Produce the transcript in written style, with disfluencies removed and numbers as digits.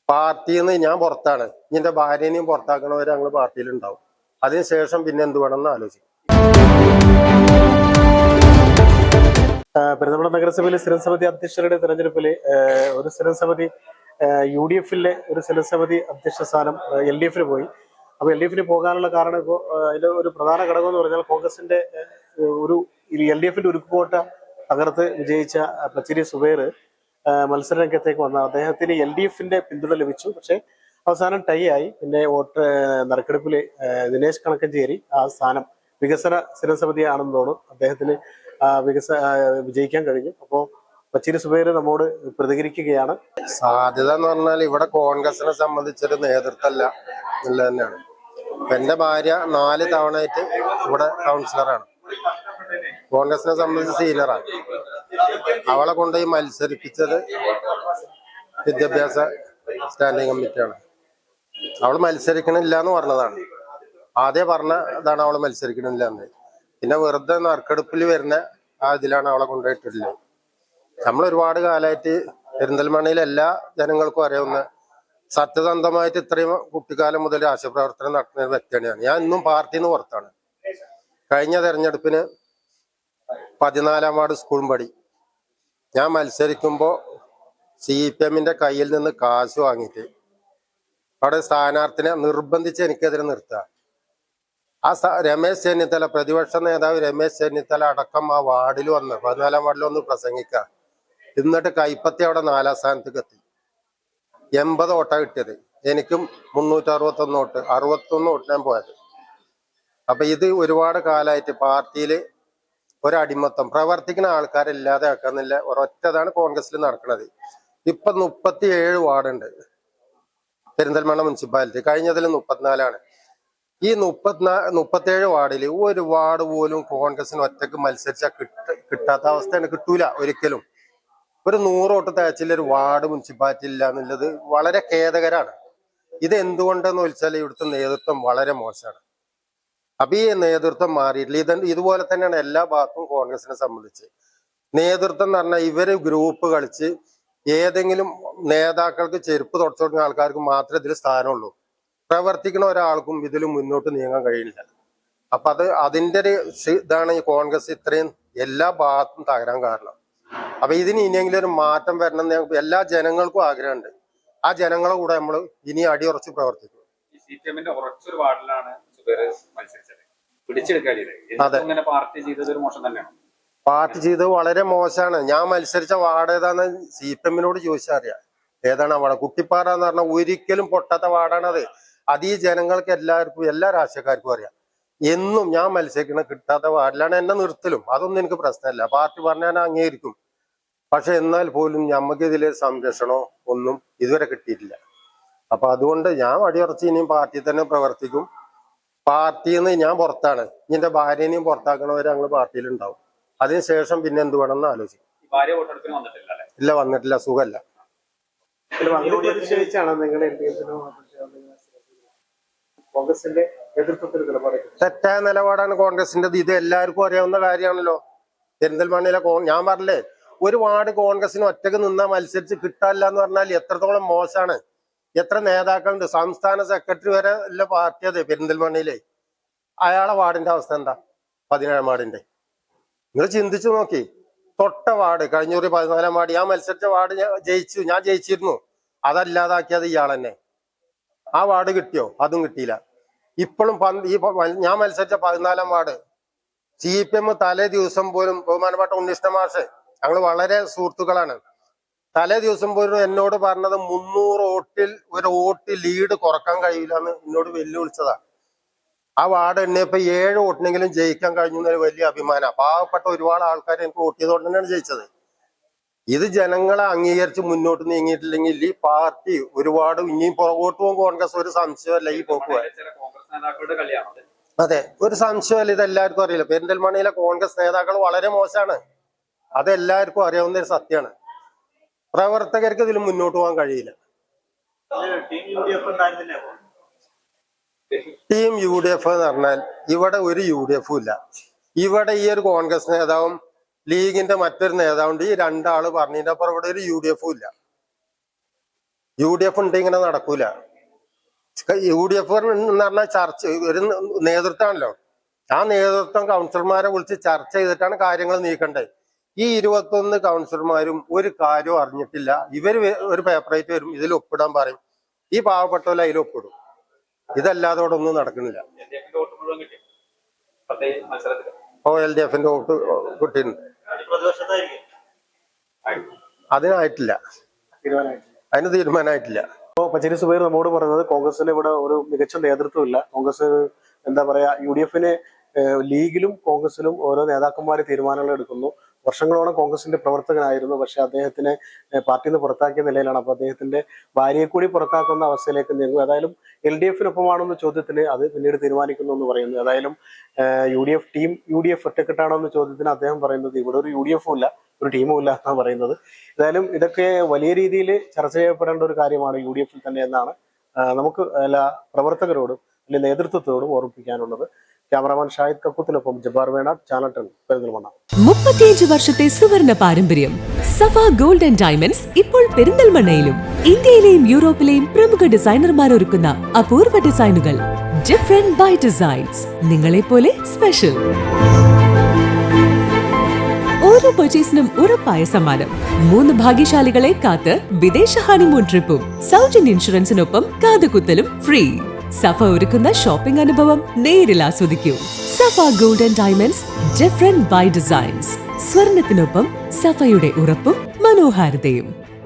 പാർട്ടിയിൽ നിന്ന് ഞാൻ പുറത്താണ്. എന്റെ ഭാര്യനെയും പുറത്താക്കണവരെ ഞങ്ങൾ പാർട്ടിയിലുണ്ടാവും. അതിനുശേഷം പിന്നെ എന്ത് വേണമെന്ന് ആലോചിക്കും. പെരുന്തൽമണ്ണ നഗരസഭയിലെ സ്ഥിരസമിതി അധ്യക്ഷരുടെ തെരഞ്ഞെടുപ്പില് ഒരു സ്ഥിരസമിതി UDF-ലെ ഒരു സ്ഥിരസമിതി അധ്യക്ഷ സ്ഥാനം LDF-ന് പോയി. അപ്പൊ LDF-ന് പോകാനുള്ള കാരണം ഇപ്പോൾ അതിന്റെ ഒരു പ്രധാന ഘടകം എന്ന് പറഞ്ഞാൽ കോൺഗ്രസിന്റെ ഒരു LDF-ന്റെ ഉരുക്കുകോട്ട തകർത്ത് വിജയിച്ച പച്ചിരി സുബൈർ മത്സരരംഗത്തേക്ക് വന്ന അദ്ദേഹത്തിന് LDF-ന്റെ പിന്തുണ ലഭിച്ചു. പക്ഷെ അവസാനം ടൈ ആയി. പിന്നെ വോട്ട് നറുക്കെടുപ്പില് ദിനേശ് കണക്കഞ്ചേരി ആ സ്ഥാനം വികസന സ്ഥിരസമിതി ആണെന്ന് തോന്നുന്നു അദ്ദേഹത്തിന് വിജയിക്കാൻ കഴിഞ്ഞു. അപ്പോ പച്ചിരി സുബൈർ നമ്മോട് പ്രതികരിക്കുകയാണ്. സാധ്യത എന്ന് പറഞ്ഞാൽ ഇവിടെ കോൺഗ്രസിനെ സംബന്ധിച്ചൊരു നേതൃത്വമല്ല എന്നുള്ളത് തന്നെയാണ്. എന്റെ ഭാര്യ 4 തവണയായിട്ട് ഇവിടെ കൗൺസിലറാണ്. കോൺഗ്രസിനെ സംബന്ധിച്ച് സീനിയറാണ്. അവളെ കൊണ്ടുപോയി മത്സരിപ്പിച്ചത് വിദ്യാഭ്യാസ സ്റ്റാൻഡിംഗ് കമ്മിറ്റിയാണ്. അവൾ മത്സരിക്കണില്ല എന്ന് പറഞ്ഞതാണ്. ആദ്യം പറഞ്ഞ ഇതാണ് അവള് മത്സരിക്കണില്ല എന്ന്. പിന്നെ വെറുതെ നറുക്കെടുപ്പിൽ വരുന്ന ആ ഇതിലാണ് അവളെ കൊണ്ടുപോയിട്ടുള്ളത്. നമ്മൾ ഒരുപാട് കാലമായിട്ട് പെരിന്തൽമണ്ണയിലെ എല്ലാ ജനങ്ങൾക്കും അറിയാവുന്ന സത്യസന്ധമായിട്ട് ഇത്രയും കുട്ടിക്കാലം മുതൽ ആശയപ്രവർത്തനം നടത്തുന്ന ഒരു വ്യക്തിയാണ് ഞാൻ. ഇന്നും പാർട്ടിയിൽ നിന്ന് പുറത്താണ്. കഴിഞ്ഞ തെരഞ്ഞെടുപ്പിന് 14-ാം വാർഡ് സ്കൂൾ പടി ഞാൻ മത്സരിക്കുമ്പോൾ CPM-ന്റെ കയ്യിൽ നിന്ന് കാശ് വാങ്ങിയിട്ട് അവിടെ സ്ഥാനാർത്ഥിനെ നിർബന്ധിച്ച് എനിക്കെതിരെ നിർത്തുക. ആ രമേശ് ചെന്നിത്തല, പ്രതിപക്ഷ നേതാവ് രമേശ് ചെന്നിത്തല അടക്കം ആ വാർഡിൽ വന്ന് 14-ാം വാർഡിൽ വന്ന് പ്രസംഗിക്കുക. എന്നിട്ട് കൈപ്പത്തി അവിടെ 4-ാം സ്ഥാനത്തേക്ക് എത്തി. 80 വോട്ടാണ് കിട്ടിയത്. എനിക്കും 361 വോട്ട്, 61 വോട്ട് ഞാൻ പോയത്. അപ്പൊ ഇത് ഒരുപാട് കാലമായിട്ട് പാർട്ടിയിൽ ഒരടിമത്തം, പ്രവർത്തിക്കുന്ന ആൾക്കാരില്ലാതെ ആക്കുന്നില്ല ഒരൊറ്റതാണ് കോൺഗ്രസിൽ നടക്കുന്നത്. ഇപ്പൊ 37 വാർഡുണ്ട് പെരിന്തൽമണ്ണ മുനിസിപ്പാലിറ്റി. കഴിഞ്ഞതിൽ 34ആണ്. ഈ 37 വാർഡിൽ ഒരു വാർഡ് പോലും കോൺഗ്രസിന് ഒറ്റക്ക് മത്സരിച്ചാൽ കിട്ടാത്ത അവസ്ഥയാണ്. കിട്ടൂല ഒരിക്കലും. ഒരു 100 വോട്ട് തേച്ചിൽ ഒരു വാർഡ് മുനിസിപ്പാലിറ്റി ഇല്ല എന്നുള്ളത് വളരെ ഖേദകരാണ്. ഇത് എന്തുകൊണ്ടെന്ന് വെച്ചാൽ ഇവിടുത്തെ നേതൃത്വം വളരെ മോശമാണ്. അപ്പൊ ഈ നേതൃത്വം മാറിയിട്ടില്ല. ഇതുപോലെ തന്നെയാണ് എല്ലാ ഭാഗത്തും കോൺഗ്രസിനെ സംബന്ധിച്ച്. നേതൃത്വം എന്ന് പറഞ്ഞാൽ ഇവര് ഗ്രൂപ്പ് കളിച്ച് ഏതെങ്കിലും നേതാക്കൾക്ക് ചെരുപ്പ് തുടച്ചു കൊടുക്കുന്ന ആൾക്കാർക്ക് മാത്രമേ ഇതിൽ സ്ഥാനമുള്ളൂ. പ്രവർത്തിക്കുന്ന ഒരാൾക്കും ഇതിൽ മുന്നോട്ട് നീങ്ങാൻ കഴിയില്ല. അപ്പൊ അതിന്റെ ഒരു ഇതാണ് ഈ കോൺഗ്രസ് ഇത്രയും എല്ലാ ഭാഗത്തും തകരാൻ കാരണം. അപ്പൊ ഇതിന് ഇനിയെങ്കിലും ഒരു മാറ്റം വരണം എന്ന് എല്ലാ ജനങ്ങൾക്കും ആഗ്രഹമുണ്ട്. ആ ജനങ്ങളെ കൂടെ നമ്മൾ ഇനി അടിയുറച്ച് പ്രവർത്തിക്കും. അതെ, പാർട്ടി ചെയ്തത് വളരെ മോശമാണ്. ഞാൻ മത്സരിച്ച വാർഡ് ഏതാന്ന് CPM-നോട് ചോദിച്ചാൽ അറിയാം ഏതാണ് അവിടെ. കുട്ടിപ്പാറ എന്ന് പറഞ്ഞാൽ ഒരിക്കലും പൊട്ടാത്ത വാർഡാണത്. അത് ഈ ജനങ്ങൾക്ക് എല്ലാവർക്കും, എല്ലാ രാഷ്ട്രീയക്കാർക്കും അറിയാം. എന്നും ഞാൻ മത്സരിക്കുന്ന കിട്ടാത്ത വാർഡിലാണ് എന്നെ നിർത്തലും. അതൊന്നും എനിക്ക് പ്രശ്നമല്ല. പാർട്ടി പറഞ്ഞാൽ ഞാൻ അംഗീകരിക്കും. പക്ഷെ എന്നാൽ പോലും നമുക്ക് ഇതിലെ സംരക്ഷണോ ഒന്നും ഇതുവരെ കിട്ടിയിട്ടില്ല. അപ്പൊ അതുകൊണ്ട് ഞാൻ അടിയുറച്ച് ഇനിയും പാർട്ടി തന്നെ പ്രവർത്തിക്കും. പാർട്ടിയിൽ നിന്ന് ഞാൻ പുറത്താണ്. എന്റെ ഭാര്യനെയും പുറത്താക്കണവരെ ഞങ്ങൾ പാർട്ടിയിലുണ്ടാവും. അതിനുശേഷം പിന്നെ എന്ത് വേണമെന്ന് ആലോചിക്കും. ഇല്ല, വന്നിട്ടില്ല. സുഖമല്ല. തെറ്റായ നിലപാടാണ് കോൺഗ്രസിന്റെ. ഇത് എല്ലാവർക്കും അറിയാവുന്ന കാര്യമാണല്ലോ. പെരിന്തൽമണ്ണയിലെ ഞാൻ പറഞ്ഞില്ലേ, ഒരു വാർഡ് കോൺഗ്രസിന് ഒറ്റക്ക് നിന്നാ മത്സരിച്ച് കിട്ടാനില്ല എന്ന് പറഞ്ഞാൽ എത്രത്തോളം മോശമാണ്. എത്ര നേതാക്കളുണ്ട്. സംസ്ഥാന സെക്രട്ടറി വരെ ഉള്ള പാർട്ടി അതെ പെരിന്തൽമണ്ണയിലെ. അയാളെ വാർഡിന്റെ അവസ്ഥ എന്താ? 17-ാം വാർഡിന്റെ നിങ്ങൾ ചിന്തിച്ചു നോക്കി. തൊട്ട വാർഡ് കഴിഞ്ഞൂറി 14-ാം വാർഡ് ഞാൻ മത്സരിച്ച വാർഡ് ഞാൻ ജയിച്ചിരുന്നു. അതല്ലാതാക്കിയത് ഇയാൾ തന്നെ. ആ വാർഡ് കിട്ടിയോ? അതും കിട്ടിയില്ല. ഇപ്പോഴും ഞാൻ മത്സരിച്ച 14-ാം വാർഡ് CPM തലേ ദിവസം പോലും ബഹുമാനപ്പെട്ട ഉണ്ണികൃഷ്ണൻ മാഷ്, ഞങ്ങൾ വളരെ സുഹൃത്തുക്കളാണ്, തലേ ദിവസം പോലും എന്നോട് പറഞ്ഞത് 300 വോട്ടിൽ ഒരു വോട്ട് ലീഡ് കുറക്കാൻ കഴിയില്ല എന്ന് എന്നോട് വെല്ലുവിളിച്ചതാ. ആ വാർഡ് എണ്ണിയപ്പോ 7 വോട്ടിനെങ്കിലും ജയിക്കാൻ കഴിഞ്ഞു എന്നൊരു വലിയ അഭിമാനം. പാവപ്പെട്ട ഒരുപാട് ആൾക്കാർ എനിക്ക് വോട്ട് ചെയ്തുകൊണ്ട് തന്നെയാണ് ജയിച്ചത്. ഇത് ജനങ്ങളെ അംഗീകരിച്ച് മുന്നോട്ട് നീങ്ങിയിട്ടില്ലെങ്കിൽ ഈ പാർട്ടി ഒരുപാട് ഇനിയും പുറകോട്ട് പോകും. കോൺഗ്രസ് ഒരു സംശയമല്ല ഈ പോക്ക്. അതെ, ഒരു സംശയമല്ല. ഇതെല്ലാവർക്കും അറിയില്ല. പെരിന്തൽമണ്ണയിലെ കോൺഗ്രസ് നേതാക്കൾ വളരെ മോശമാണ്. അതെല്ലാവർക്കും അറിയാവുന്ന ഒരു സത്യമാണ്. പ്രവർത്തകർക്ക് ഇതിൽ മുന്നോട്ട് പോകാൻ കഴിയില്ല. ടീം UDF എന്ന് പറഞ്ഞാൽ ഇവിടെ ഒരു UDF ഇല്ല. ഇവിടെ ഈ ഒരു കോൺഗ്രസ് നേതാവും ലീഗിന്റെ മറ്റൊരു നേതാവുണ്ട്. ഈ രണ്ടാള് പറഞ്ഞതിന്റെ അപ്പുറം ഇവിടെ ഒരു UDF ഇല്ല. UDF ഉണ്ട് ഇങ്ങനെ നടക്കൂല. UDF എന്ന് പറഞ്ഞാൽ ചർച്ച ഒരു നേതൃത്വമാണല്ലോ. ആ നേതൃത്വം കൗൺസിലർമാരെ വിളിച്ച് ചർച്ച ചെയ്തിട്ടാണ് കാര്യങ്ങൾ നീക്കേണ്ടത്. ഈ 21 കൗൺസിലർമാരും ഒരു കാര്യവും അറിഞ്ഞിട്ടില്ല. ഇവര് ഒരു പേപ്പറായിട്ട് വരും, ഇതിൽ ഒപ്പിടാൻ പറയും. ഈ പാവപ്പെട്ടവരെ അതിൽ ഒപ്പിടും. ഇതല്ലാതെ ഇവിടെ ഒന്നും നടക്കുന്നില്ല. LDFന്റെ വോട്ട് കിട്ടിയിട്ടുണ്ട്. അതിനായിട്ടില്ല, അതിന് തീരുമാനമായിട്ടില്ല. ഇപ്പോൾ പച്ചേരി സുബൈർ നമ്മോട് പറഞ്ഞത് കോൺഗ്രസിന് ഇവിടെ ഒരു മികച്ച നേതൃത്വമില്ല. കോൺഗ്രസ് എന്താ പറയാ, UDF ലീഗിലും കോൺഗ്രസിലും ഓരോ നേതാക്കന്മാര് തീരുമാനങ്ങൾ എടുക്കുന്നു. വർഷങ്ങളോളം കോൺഗ്രസിന്റെ പ്രവർത്തകനായിരുന്നു. പക്ഷെ അദ്ദേഹത്തിനെ പാർട്ടിയിൽ നിന്ന് പുറത്താക്കിയ നിലയിലാണ്. അപ്പൊ അദ്ദേഹത്തിന്റെ ഭാര്യയെ കൂടി പുറത്താക്കുന്ന അവസ്ഥയിലേക്ക് നീങ്ങും. ഏതായാലും LDFനൊപ്പമാണെന്ന ചോദ്യത്തിന് അത് പിന്നീട് തീരുമാനിക്കുന്നു എന്ന് പറയുന്നു. ഏതായാലും UDF ഒറ്റക്കെട്ടാണോ എന്ന ചോദ്യത്തിന് അദ്ദേഹം പറയുന്നത് ഇവിടെ ഒരു UDFും ഇല്ല, ഒരു ടീമും ഇല്ല എന്നാണ് പറയുന്നത്. ഏതായാലും ഇതൊക്കെ വലിയ രീതിയിൽ ചർച്ച ചെയ്യപ്പെടേണ്ട ഒരു കാര്യമാണ് UDFിൽ തന്നെ എന്നാണ് നമുക്ക് എല്ലാ പ്രവർത്തകരോടും അല്ലെങ്കിൽ നേതൃത്വത്തോടും ഓർമ്മിപ്പിക്കാനുള്ളത്. ക്യാമറാമാൻ ഷാഹിദ് കക്കൂത്തിനൊപ്പം ജബ്ബാർ വേണ, ചാനൽ 10, പെരിന്തൽമണ്ണ. 35 വർഷത്തെ സുവർണ പാരമ്പര്യം. സഫ ഗോൾഡ് ആൻഡ് ഡയമണ്ട്സ് ഇപ്പോൾ പെരിന്തൽമണ്ണയിലും. ഇന്ത്യയിലെയും യൂറോപ്പിലെയും പ്രമുഖ ഡിസൈനർമാർ ഒരുക്കുന്ന അപൂർവ ഡിസൈനുകൾ. ഡിഫറെന്റ് ബൈ ഡിസൈൻസ്, നിങ്ങളെ പോലെ സ്പെഷ്യൽ. ഓരോ പർച്ചേസിനും ഉറപ്പായ സമ്മാനം. 3 ഭാഗ്യശാലികളെ കാത്ത് വിദേശ ഹണിമൂൺ ട്രിപ്പും സൗജന്യ ഇൻഷുറൻസിനൊപ്പം കാതുകുത്തലും ഫ്രീ. സഫ ഒരുക്കുന്ന ഷോപ്പിംഗ് അനുഭവം നേരിൽ ആസ്വദിക്കൂ. Safa gold and diamonds, different by designs. സ്വർണത്തിനൊപ്പം സഫയുടെ ഉറപ്പും മനോഹാരിതയും.